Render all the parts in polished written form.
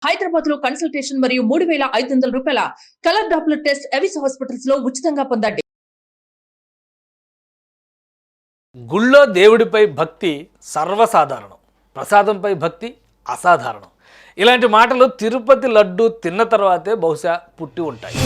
హైదరాబాద్ లో కన్సల్టేషన్ మరియు 3,500 రూపాయల colour Doppler test Avis hospitals లో ఉచితంగా పొందండి. గుళ్ళో దేవుడిపై భక్తి సర్వసాధారణం, ప్రసాదంపై భక్తి అసాధారణం. ఇలాంటి మాటలు తిరుపతి లడ్డు తిన్న తర్వాతే బహుశా పుట్టి ఉంటాయి.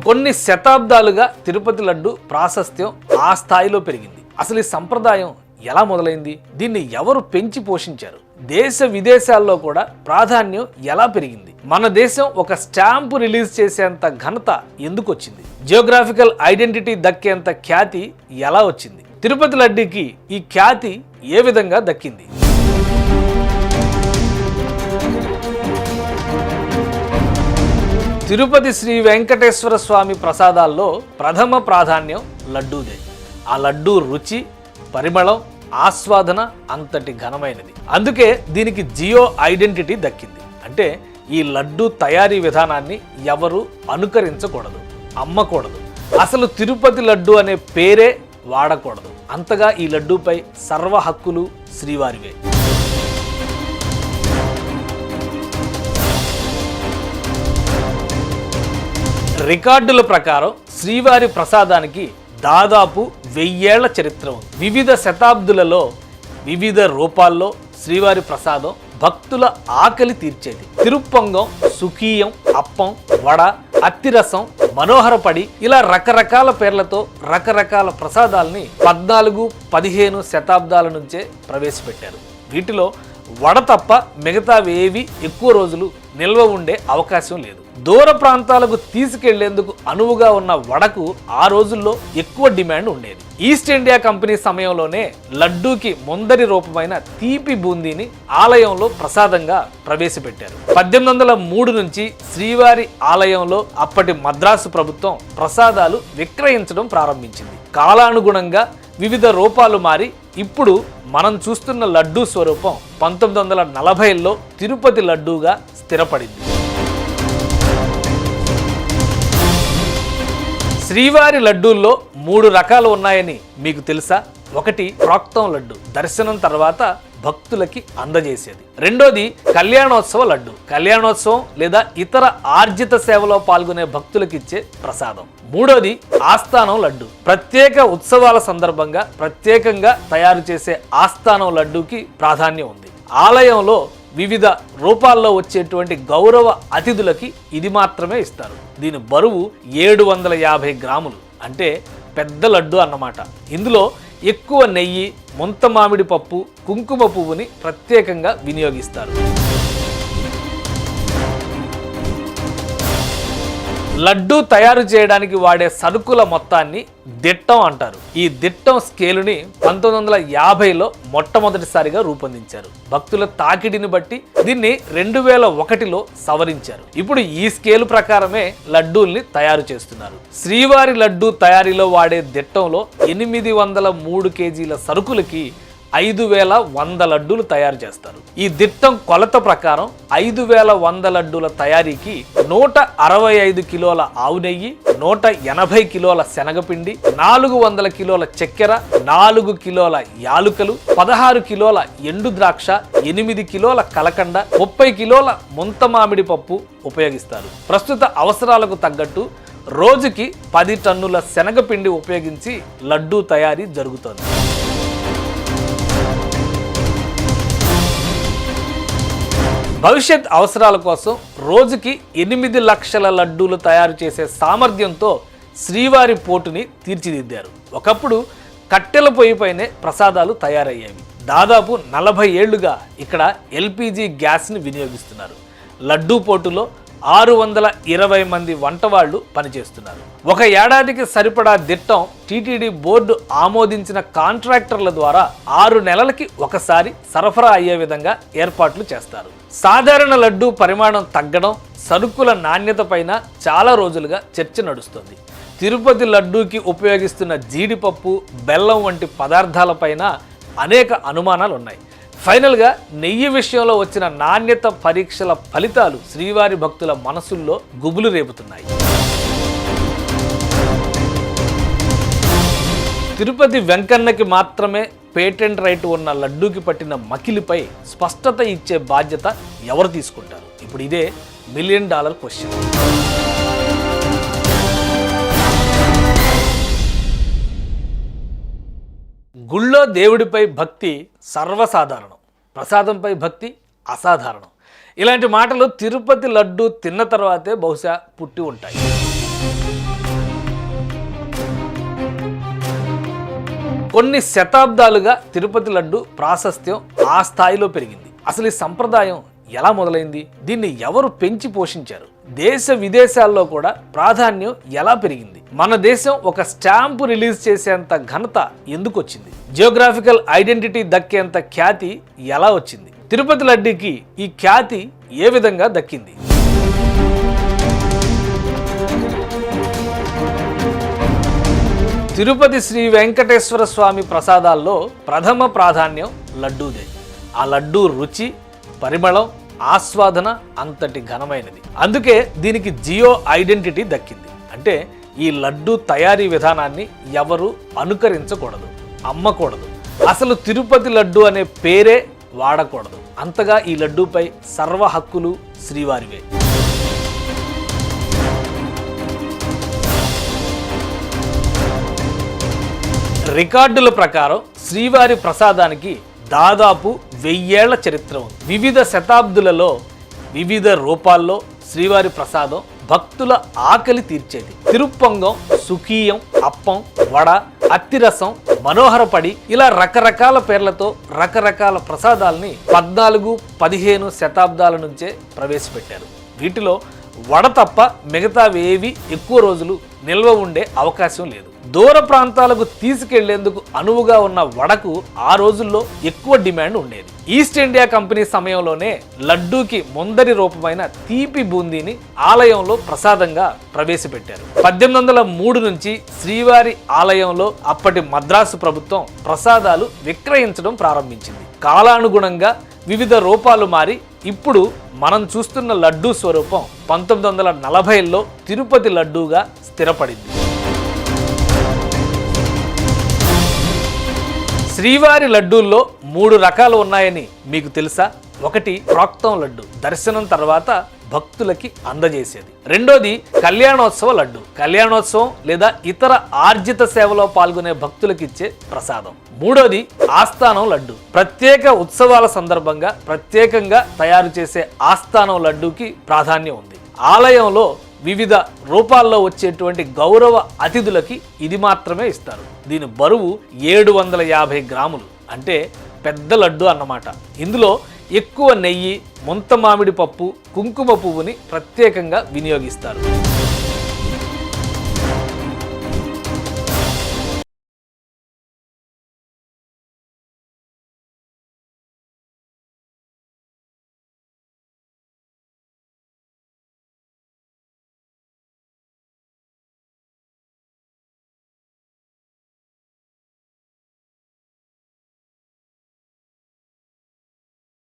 కొన్ని శతాబ్దాలుగా తిరుపతి లడ్డు ప్రాశస్త్యం ఆ స్థాయిలో పెరిగింది. అసలు ఈ సంప్రదాయం ఎలా మొదలైంది? దీన్ని ఎవరు పెంచి పోషించారు? దేశ విదేశాల్లో కూడా ప్రాధాన్యం ఎలా పెరిగింది? మన దేశం ఒక స్టాంపు రిలీజ్ చేసేంత ఘనత ఎందుకు వచ్చింది? జియోగ్రాఫికల్ ఐడెంటిటీ దక్కేంత ఖ్యాతి ఎలా వచ్చింది? తిరుపతి లడ్డుకి ఈ ఖ్యాతి ఏ విధంగా దక్కింది? తిరుపతి శ్రీ వెంకటేశ్వర స్వామి ప్రసాదాల్లో ప్రథమ ప్రాధాన్యం లడ్డూదే. ఆ లడ్డూ రుచి, పరిమళం, ఆస్వాదన అంతటి ఘనమైనది. అందుకే దీనికి జియో ఐడెంటిటీ దక్కింది. అంటే ఈ లడ్డూ తయారీ విధానాన్ని ఎవరు అనుకరించకూడదు, అమ్మకూడదు. అసలు తిరుపతి లడ్డు అనే పేరే వాడకూడదు. అంతగా ఈ లడ్డూపై సర్వ హక్కులు శ్రీవారివే. రికార్డుల ప్రకారం శ్రీవారి ప్రసాదానికి దాదాపు 1000 ఏళ్ల చరిత్ర ఉంది. వివిధ శతాబ్దులలో వివిధ రూపాల్లో శ్రీవారి ప్రసాదం భక్తుల ఆకలి తీర్చేది. తిరుప్పొంగం, సుఖీయం, అప్పం, వడ, అత్తిరసం, మనోహరపడి ఇలా రకరకాల పేర్లతో రకరకాల ప్రసాదాలని 14, 15 శతాబ్దాల నుంచే ప్రవేశపెట్టారు. వీటిలో వడ తప్ప మిగతావేవి ఎక్కువ రోజులు నిల్వ ఉండే అవకాశం లేదు. దూర ప్రాంతాలకు తీసుకెళ్లేందుకు అనువుగా ఉన్న వడకు ఆ రోజుల్లో ఎక్కువ డిమాండ్ ఉండేది. ఈస్ట్ ఇండియా కంపెనీ సమయంలోనే లడ్డూకి ముందరి రూపమైన తీపి బూందీని ఆలయంలో ప్రసాదంగా ప్రవేశపెట్టారు. 1803 నుంచి శ్రీవారి ఆలయంలో అప్పటి మద్రాసు ప్రభుత్వం ప్రసాదాలు విక్రయించడం ప్రారంభించింది. కాలానుగుణంగా వివిధ రూపాలు మారి ఇప్పుడు మనం చూస్తున్న లడ్డూ స్వరూపం 1940ల్లో తిరుపతి లడ్డూగా స్థిరపడింది. శ్రీవారి లడ్డూల్లో 3 రకాలు ఉన్నాయని మీకు తెలుసా? ఒకటి ప్రోక్తం లడ్డు, దర్శనం తర్వాత భక్తులకి అందజేసేది. రెండోది కళ్యాణోత్సవ లడ్డు, కళ్యాణోత్సవం లేదా ఇతర ఆర్జిత సేవలో పాల్గొనే భక్తులకు ఇచ్చే ప్రసాదం. మూడోది ఆస్థానం లడ్డు, ప్రత్యేక ఉత్సవాల సందర్భంగా ప్రత్యేకంగా తయారు చేసే ఆస్థానం లడ్డూకి ప్రాధాన్యం ఉంది. ఆలయంలో వివిధ రూపాల్లో వచ్చేటువంటి గౌరవ అతిథులకి ఇది మాత్రమే ఇస్తారు. దీని బరువు 750 గ్రాములు, అంటే పెద్ద లడ్డు అన్నమాట. ఇందులో ఎక్కువ నెయ్యి, ముంత మామిడి పప్పు, కుంకుమ పువ్వుని ప్రత్యేకంగా వినియోగిస్తారు. లడ్డూ తయారు చేయడానికి వాడే సరుకుల మొత్తాన్ని దిట్టం అంటారు. ఈ దిట్టం స్కేలుని 1950లో మొట్టమొదటిసారిగా రూపొందించారు. భక్తుల తాకిడిని బట్టి దీన్ని 2001లో సవరించారు. ఇప్పుడు ఈ స్కేలు ప్రకారమే లడ్డూల్ని తయారు చేస్తున్నారు. శ్రీవారి లడ్డూ తయారీలో వాడే దిట్టంలో 803 కేజీల సరుకులకి 5100 లడ్డూలు తయారు చేస్తారు. ఈ దిట్టం కొలత ప్రకారం 5100 లడ్డూల తయారీకి 165 కిలోల ఆవు నెయ్యి, 180 కిలోల శనగపిండి, 400 కిలోల చక్కెర, 4 కిలోల యాలుకలు, 16 కిలోల ఎండు ద్రాక్ష, 8 కిలోల కలకండ, 30 కిలోల ముంత మామిడి పప్పు ఉపయోగిస్తారు. ప్రస్తుత అవసరాలకు తగ్గట్టు రోజుకి 10 టన్నుల శనగపిండి ఉపయోగించి లడ్డూ తయారీ జరుగుతోంది. భవిష్యత్ అవసరాల కోసం రోజుకి 8 లక్షల లడ్డూలు తయారు చేసే సామర్థ్యంతో శ్రీవారి పోటుని తీర్చిదిద్దారు. ఒకప్పుడు కట్టెల పొయ్యిపైనే ప్రసాదాలు తయారయ్యేవి. దాదాపు 40 ఏళ్లుగా ఇక్కడ ఎల్పిజి గ్యాస్ని వినియోగిస్తున్నారు. లడ్డూ పోటులో 620 మంది వంటవాళ్లు పనిచేస్తున్నారు. ఒక ఏడాదికి సరిపడా దిట్టం టీటీడీ బోర్డు ఆమోదించిన కాంట్రాక్టర్ల ద్వారా 6 నెలలకి ఒకసారి సరఫరా అయ్యే విధంగా ఏర్పాట్లు చేస్తారు. సాధారణ లడ్డూ పరిమాణం తగ్గడం, సరుకుల నాణ్యత పైన చాలా రోజులుగా చర్చ నడుస్తుంది. తిరుపతి లడ్డూకి ఉపయోగిస్తున్న జీడిపప్పు, బెల్లం వంటి పదార్థాలపైన అనేక అనుమానాలు ఉన్నాయి. ఫైనల్గా నెయ్యి విషయంలో వచ్చిన నాణ్యత పరీక్షల ఫలితాలు శ్రీవారి భక్తుల మనసుల్లో గుబులు రేపుతున్నాయి. తిరుపతి వెంకన్నకి మాత్రమే పేటెంట్ రైట్ ఉన్న లడ్డూకి పట్టిన మకిలిపై స్పష్టత ఇచ్చే బాధ్యత ఎవరు తీసుకుంటారు? ఇప్పుడు ఇదే $1 మిలియన్ క్వశ్చన్. గుళ్ళో దేవుడిపై భక్తి సర్వసాధారణం, ప్రసాదంపై భక్తి అసాధారణం. ఇలాంటి మాటలు తిరుపతి లడ్డు తిన్న తర్వాతే బహుశా పుట్టి ఉంటాయి. కొన్ని శతాబ్దాలుగా తిరుపతి లడ్డు ప్రాశస్త్యం ఆ స్థాయిలో పెరిగింది. అసలు ఈ సంప్రదాయం ఎలా మొదలైంది? దీన్ని ఎవరు పెంచి పోషించారు? దేశ విదేశాల్లో కూడా ప్రాధాన్యం ఎలా పెరిగింది? మన దేశం ఒక స్టాంపు రిలీజ్ చేసేంత ఘనత ఎందుకు వచ్చింది? జియోగ్రాఫికల్ ఐడెంటిటీ దక్కేంత ఖ్యాతి ఎలా వచ్చింది? తిరుపతి లడ్డూకి ఈ ఖ్యాతి ఏ విధంగా దక్కింది? తిరుపతి శ్రీ వెంకటేశ్వర స్వామి ప్రసాదాల్లో ప్రథమ ప్రాధాన్యం లడ్డూదే. ఆ లడ్డూ రుచి, పరిమళం, ఆస్వాదన అంతటి ఘనమైనది. అందుకే దీనికి జియో ఐడెంటిటీ దక్కింది. అంటే ఈ లడ్డూ తయారీ విధానాన్ని ఎవరు అనుకరించకూడదు, అమ్మకూడదు, అసలు తిరుపతి లడ్డు అనే పేరే వాడకూడదు. అంతగా ఈ లడ్డూపై సర్వ హక్కులు శ్రీవారివే. రికార్డుల ప్రకారం శ్రీవారి ప్రసాదానికి దాదాపు 1000 ఏళ్ల చరిత్ర ఉంది. వివిధ శతాబ్దులలో వివిధ రూపాల్లో శ్రీవారి ప్రసాదం భక్తుల ఆకలి తీర్చేది. తిరుప్పొంగం, సుఖీయం, అప్పం, వడ, అత్తిరసం, మనోహరపడి ఇలా రకరకాల పేర్లతో రకరకాల ప్రసాదాలని 14, 15 శతాబ్దాల నుంచే ప్రవేశపెట్టారు. వీటిలో వడ తప్ప మిగతావేవి ఎక్కువ రోజులు నిల్వ ఉండే అవకాశం లేదు. దూర ప్రాంతాలకు తీసుకెళ్లేందుకు అనువుగా ఉన్న వడకు ఆ రోజుల్లో ఎక్కువ డిమాండ్ ఉండేది. ఈస్ట్ ఇండియా కంపెనీ సమయంలోనే లడ్డూకి ముందరి రూపమైన తీపి బూందీని ఆలయంలో ప్రసాదంగా ప్రవేశపెట్టారు. 1803 నుంచి శ్రీవారి ఆలయంలో అప్పటి మద్రాసు ప్రభుత్వం ప్రసాదాలు విక్రయించడం ప్రారంభించింది. కాలానుగుణంగా వివిధ రూపాలు మారి ఇప్పుడు మనం చూస్తున్న లడ్డూ స్వరూపం 1940లో తిరుపతి లడ్డూగా స్థిరపడింది. శ్రీవారి లడ్డూల్లో 3 రకాలు ఉన్నాయని మీకు తెలుసా? ఒకటి ప్రోక్తం లడ్డు, దర్శనం తర్వాత భక్తులకి అందజేసేది. రెండోది కళ్యాణోత్సవ లడ్డు, కళ్యాణోత్సవం లేదా ఇతర ఆర్జిత సేవలో పాల్గొనే భక్తులకు ఇచ్చే ప్రసాదం. మూడోది ఆస్థానం లడ్డు, ప్రత్యేక ఉత్సవాల సందర్భంగా ప్రత్యేకంగా తయారు చేసే ఆస్థానం లడ్డూకి ప్రాధాన్యం ఉంది. ఆలయంలో వివిధ రూపాల్లో వచ్చేటువంటి గౌరవ అతిథులకి ఇది మాత్రమే ఇస్తారు. దీని బరువు 750 గ్రాములు, అంటే పెద్ద లడ్డు అన్నమాట. ఇందులో ఎక్కువ నెయ్యి, ముంత మామిడి పప్పు, కుంకుమ పువ్వుని ప్రత్యేకంగా వినియోగిస్తారు.